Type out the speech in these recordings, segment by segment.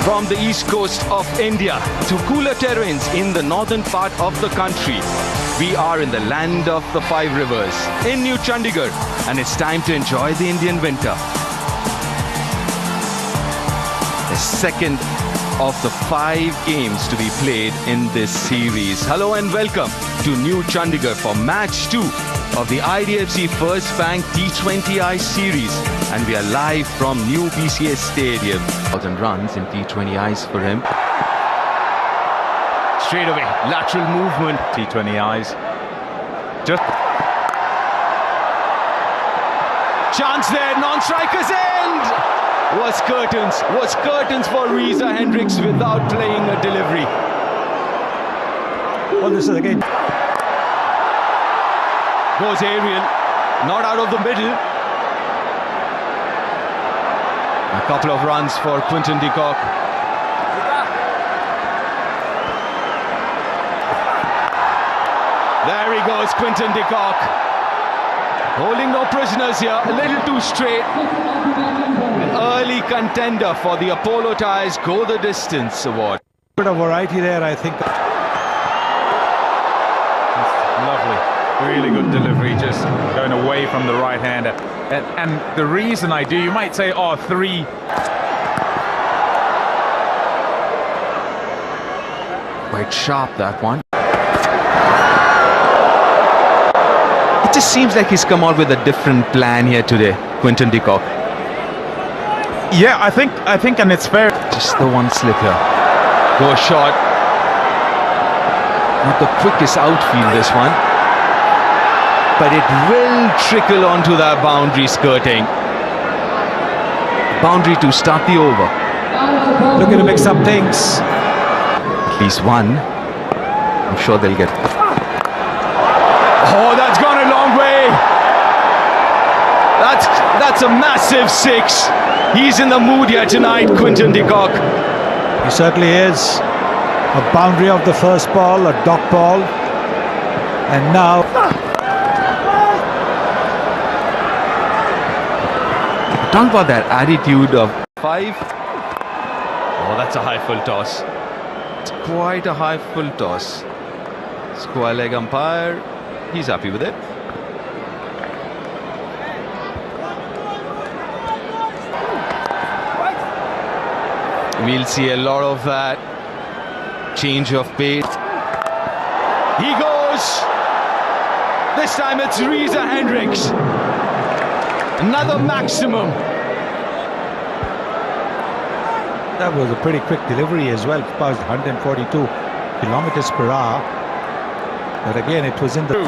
From the east coast of India to cooler terrains in the northern part of the country, we are in the land of the five rivers, in New Chandigarh, and it's time to enjoy the Indian winter. The second of the 5 games to be played in this series. Hello and welcome to New Chandigarh for match 2 of the IDFC First Bank T20I series, and we are live from New BCS Stadium. 1,000 runs in T20Is for him. Straight away, lateral movement. T20Is. Just chance there, non-striker's end. Was curtains for Reza Hendricks without playing a delivery. Well, this is again. Goes aerial, not out of the middle. A couple of runs for Quinton de Kock. There he goes, Quinton de Kock. Holding no prisoners here, a little too straight. An early contender for the Apollo Tyres Go the Distance award. Bit of variety there, I think. lovely, really good delivery, just going away from the right-hander. And the reason I do, you might say, oh, 3. Quite sharp, that one. It just seems like he's come out with a different plan here today, Quinton de Kock. Yeah, I think, and it's fair. Just the one slip here. Go short. Not the quickest outfield, this one. But it will trickle onto that boundary skirting. Boundary to start the over. Looking to mix up things. At least one. I'm sure they'll get. Oh, that's gone a long way. That's a massive 6. He's in the mood here tonight, Quinton de Kock. He certainly is. A boundary of the first ball, a dot ball. And now... Talk about that attitude of 5. Oh, that's a high full toss. It's quite a high full toss. Square leg umpire, he's happy with it. We'll see a lot of that. Change of pace. He goes. This time it's Reza Hendricks. Another maximum. That was a pretty quick delivery as well. Passed 142 kilometers per hour. But again, it was in the...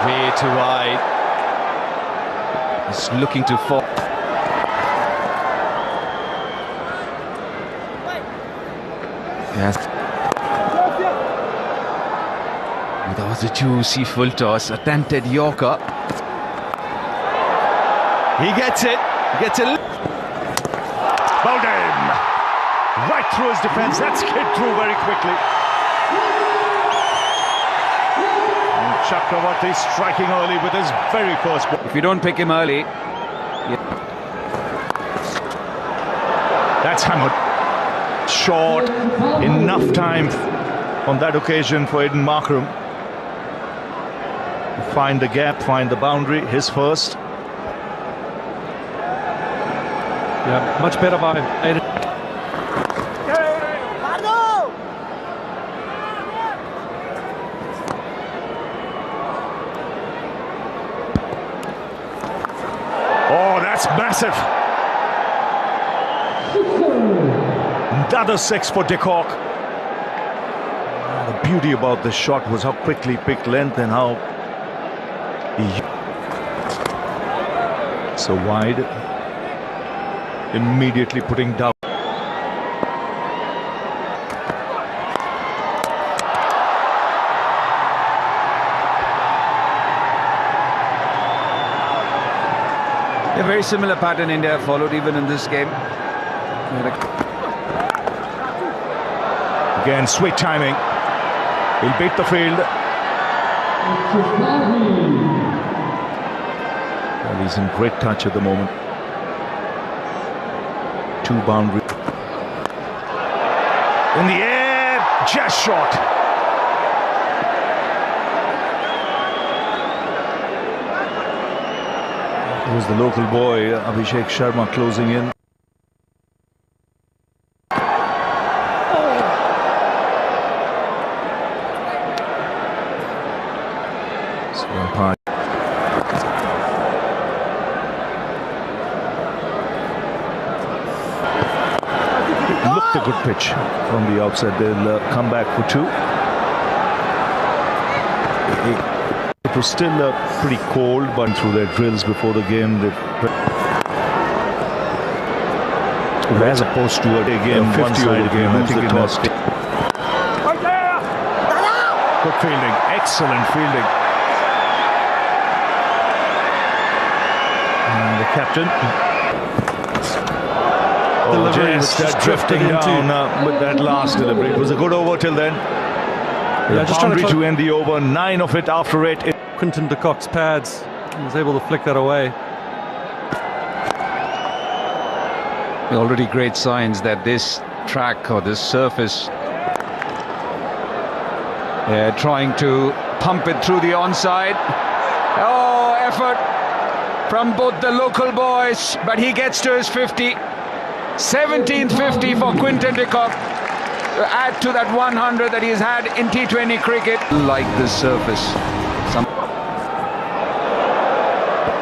Way too wide. He's looking to fall. Yes. That was a juicy full toss. Attempted Yorker. He gets it. He gets it. Bowden! Right through his defence. That's hit through very quickly. And Chakravarti striking early with his very first ball. If you don't pick him early. That's hammered. Short. Enough time on that occasion for Aiden Markram. Find the gap, find the boundary. His first. Yeah, much better by Aiden. Oh, that's massive. Another 6 for de Kock. The beauty about this shot was how quickly he picked length and how so wide, immediately putting down. A very similar pattern India followed even in this game. Again, sweet timing. He'll beat the field. Well, he's in great touch at the moment. 2 boundary. In the air, just short. It was the local boy, Abhishek Sharma, closing in. So umpire. Looked a good pitch from the outside. They'll come back for 2. It was still pretty cold, but through their drills before the game, as opposed to again a 50-over game, I think it was. Good fielding, excellent fielding. And the captain. Oh, just drifting down with that last delivery. It was a good over till then. The boundary to end the over, 9 of it after 8. Quinton de Kock's pads. He was able to flick that away. Already great signs that this track or this surface, trying to pump it through the onside. Oh, effort from both the local boys, but he gets to his 50. 17th 50 for Quinton de Kock. Add to that 100 that he's had in T20 cricket. Like this surface.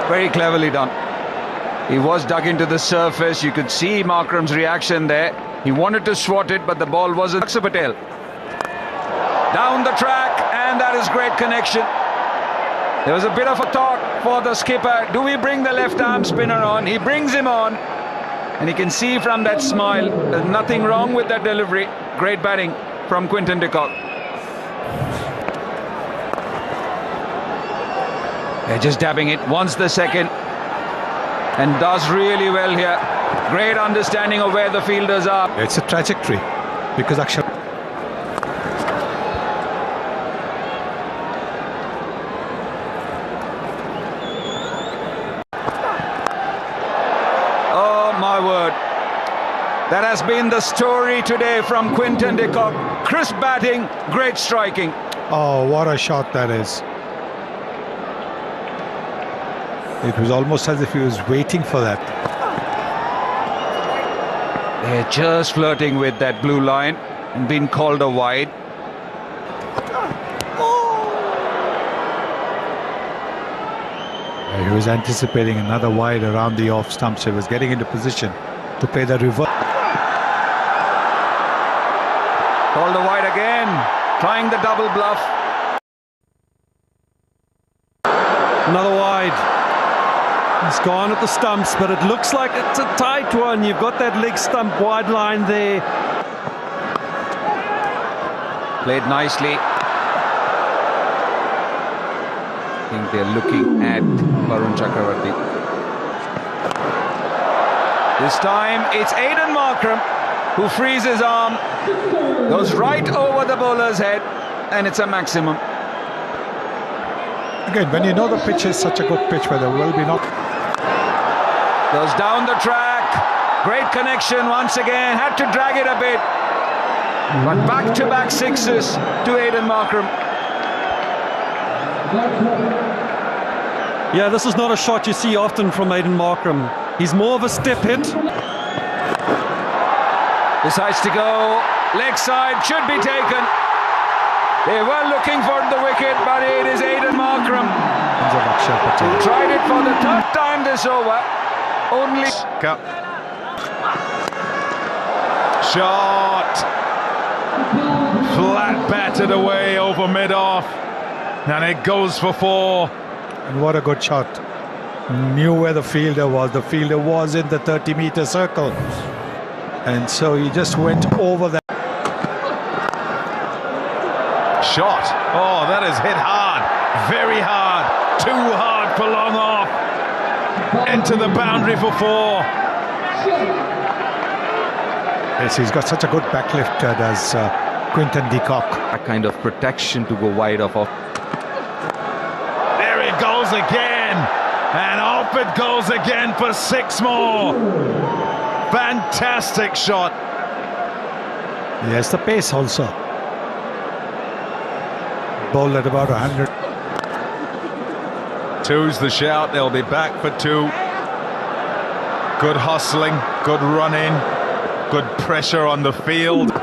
Very cleverly done. He was dug into the surface. You could see Markram's reaction there. He wanted to swat it, but the ball wasn't. Akshar Patel. Down the track, and that is great connection. There was a bit of a thought for the skipper. Do we bring the left arm spinner on? He brings him on. And you can see from that smile, there's nothing wrong with that delivery. Great batting from Quinton de Kock. They're just dabbing it, wants the second, and does really well here. Great understanding of where the fielders are. It's a trajectory because Akshar. My word, that has been the story today from Quinton de Kock. Crisp batting, great striking. Oh, what a shot that is. It was almost as if he was waiting for that. They're just flirting with that blue line and being called a wide. He was anticipating another wide around the off stump, so he was getting into position to play the reverse. Called a wide again, trying the double bluff. Another wide. He's gone at the stumps, but it looks like it's a tight one. You've got that leg stump wide line there. Played nicely. I think they're looking at Varun Chakravarti. This time it's Aiden Markram who frees his arm, goes right over the bowler's head, and it's a maximum. Again, when you know the pitch is such a good pitch where there will be not. Goes down the track. Great connection once again. Had to drag it a bit. But back-to-back sixes to Aiden Markram. Yeah, this is not a shot you see often from Aiden Markram. He's more of a step hit. Decides to go leg side, should be taken. They were looking for the wicket, but it is Aiden Markram. He tried it for the 3rd time this over. Only shot, flat batted away over mid-off, and it goes for 4. And what a good shot. Knew where the fielder was. The fielder was in the 30-meter circle. And so he just went over that. Shot. Oh, that is hit hard. Very hard. Too hard for long off. Into the boundary for 4. Yes, he's got such a good backlift, does Quinton de Kock. That kind of protection to go wide off. There it goes again. And off it goes again for 6 more. Fantastic shot. Yes, the pace also. Ball at about 100. Two's the shout. They'll be back for two. Good hustling, good running, good pressure on the field. Oh,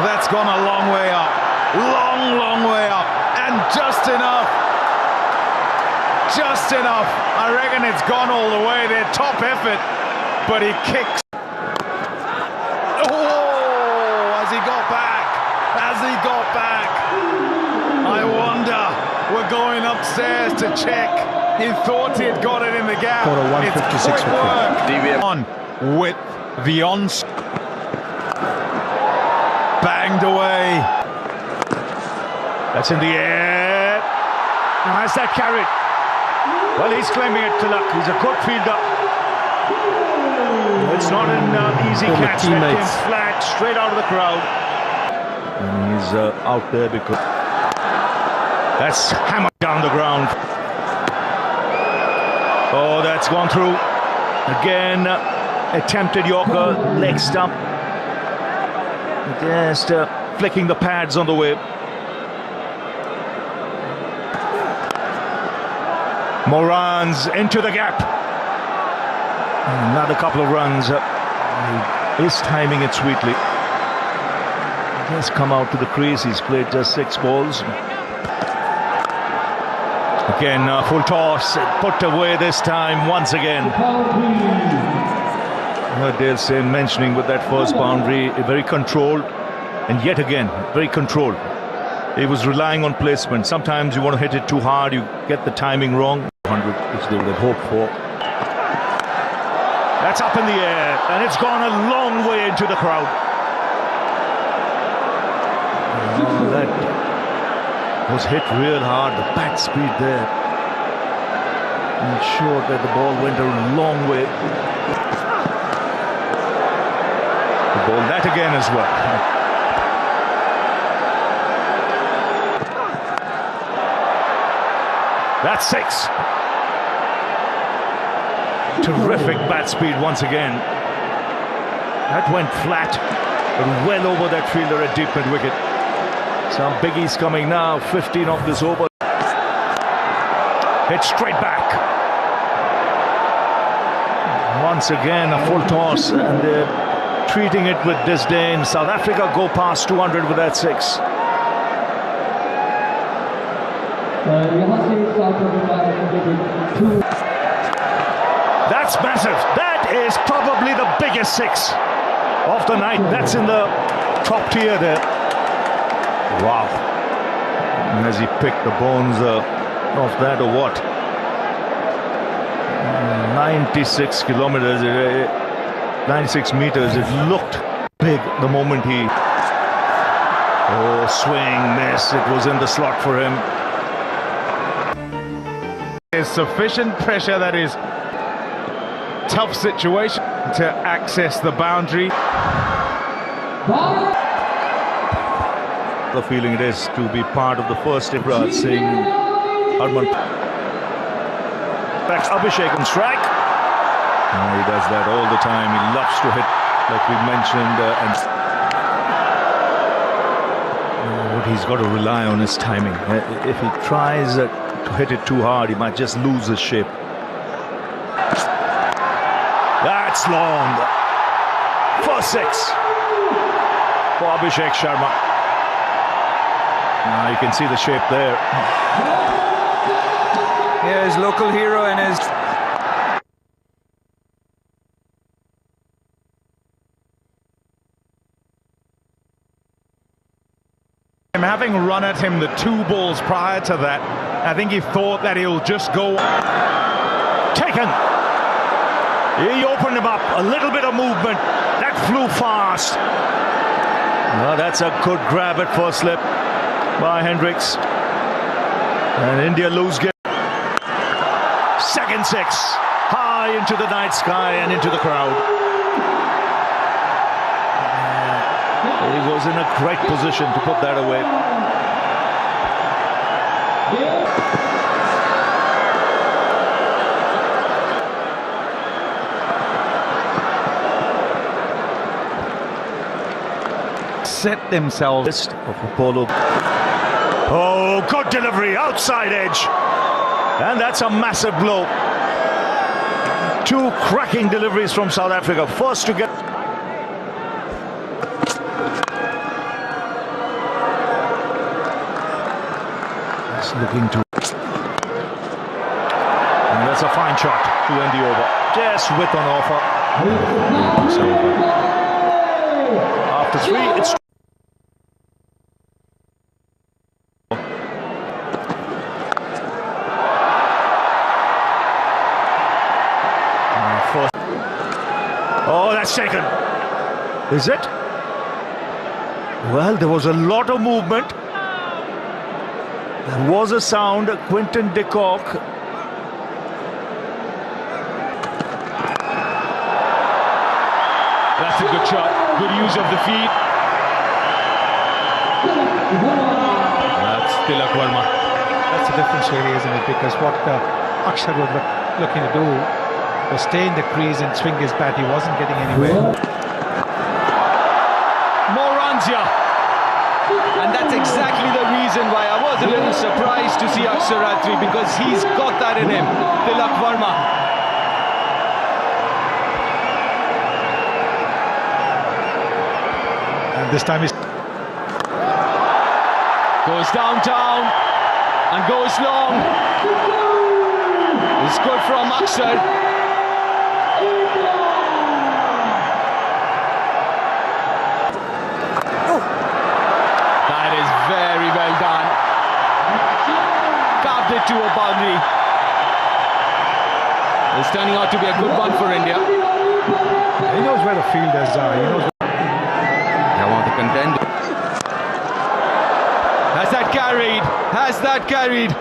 that's gone a long way up. Long way up. And just enough. Just enough. I reckon it's gone all the way there. Top effort. But he kicks. Oh, has he got back? Has he got back? I wonder. We're going upstairs to check. He thought he had got it in the gap. It's quick work. On with the onslaught. Banged away. That's in the air. Now has that carried? Well, he's claiming it to luck. He's a good fielder. It's not an easy catch. That came flat, straight out of the crowd. And he's out there because that's hammered down the ground. Oh, that's gone through. Again, attempted Yorker, leg stump. Just flicking the pads on the way. Moran's into the gap. Another couple of runs. He's timing it sweetly. He has come out to the crease. He's played just 6 balls. Again, full toss, put away this time once again. Dale Steyn mentioning with that first boundary, very controlled, and yet again, very controlled. He was relying on placement. Sometimes you want to hit it too hard, you get the timing wrong. 100, which they would have hoped for. That's up in the air, and it's gone a long way into the crowd. Oh, that was hit real hard, the bat speed there ensured that the ball went a long way. The ball that again as well. That's 6. Terrific bat speed once again. That went flat, but well over that fielder at deep mid wicket. Some biggies coming now, 15 off this over. Hit straight back. Once again, a full toss, and they're treating it with disdain. South Africa go past 200 with that 6. That's massive. That is probably the biggest 6 of the night. That's in the top tier there. Wow. And has he picked the bones of that or what? 96 kilometers, 96 meters. It looked big the moment he... Oh, swing, miss. It was in the slot for him. There's sufficient pressure, that is tough situation to access the boundary. The feeling it is to be part of the first Yuvraj Singh Harman. Backs Abhishek on strike. He does that all the time. He loves to hit, like we mentioned, and what he's got to rely on is timing. If he tries to hit it too hard, he might just lose his shape. That's long. For 6 for Abhishek Sharma. Now you can see the shape there. Yeah, his local hero and his... Having run at him the 2 balls prior to that, I think he thought that he'll just go... Taken! He opened him up, a little bit of movement. That flew fast. Well, that's a good grab at first slip by Hendricks. And India lose game. Second 6, high into the night sky and into the crowd. He was in a great position to put that away. set themselves. Of Apollo. Oh, good delivery, outside edge. And that's a massive blow. Two cracking deliveries from South Africa. First to get... It's looking to... And that's a fine shot to end the over. Just with an offer. It's over. After three, it's... Oh, that's taken. Is it? Well, there was a lot of movement. There was a sound. Quinton de Kock. That's a good shot. Good use of the feet. That's Tilak Varma. That's the difference really, isn't it? Because what Akshar was looking to do was stay in the crease and swing his bat. He wasn't getting anywhere. More runs here. And that's exactly the reason why I was a little surprised to see Akshar Ratri, because he's got that in him. Tilak Varma. And this time he's... Goes downtown and goes long. It's good from Akshar. That is very well done. Carved it to a boundary. It's turning out to be a good one for India. He knows where the fielders are. He knows. I want to contend. Has that carried? Has that carried?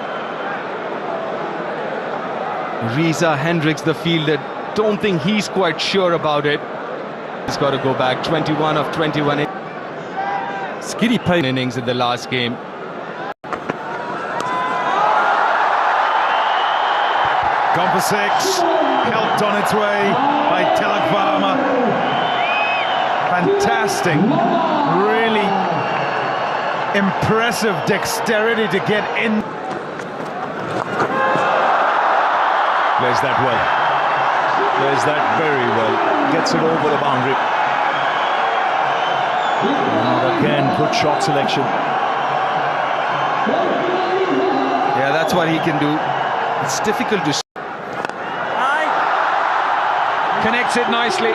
Reza Hendricks, the fielder, don't think he's quite sure about it. He's got to go back. 21 of 21 Skiddy pace innings in the last game. Gone for six. Helped on its way by Tilak Varma. Fantastic. Really impressive dexterity to get in. Plays that well. Plays that very well. Gets it over the boundary. And again, good shot selection. Yeah, that's what he can do. It's difficult to... Connects it nicely.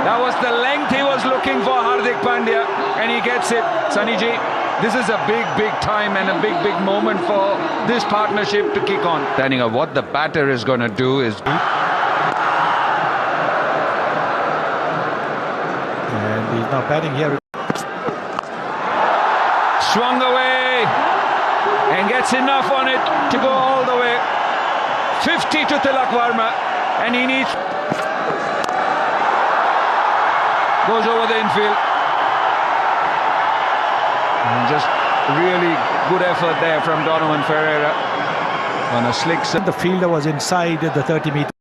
That was the length he was looking for, Hardik Pandya, and he gets it. Sunny Ji, this is a big time and a big moment for this partnership to kick on. Standing up, what the batter is going to do is... And he's now batting here. Swung away and gets enough on it to go all the way. 50 to Tilak Varma, and he needs... Goes over the infield. And just really good effort there from Donovan Ferreira on a slick... The fielder was inside the 30-meter.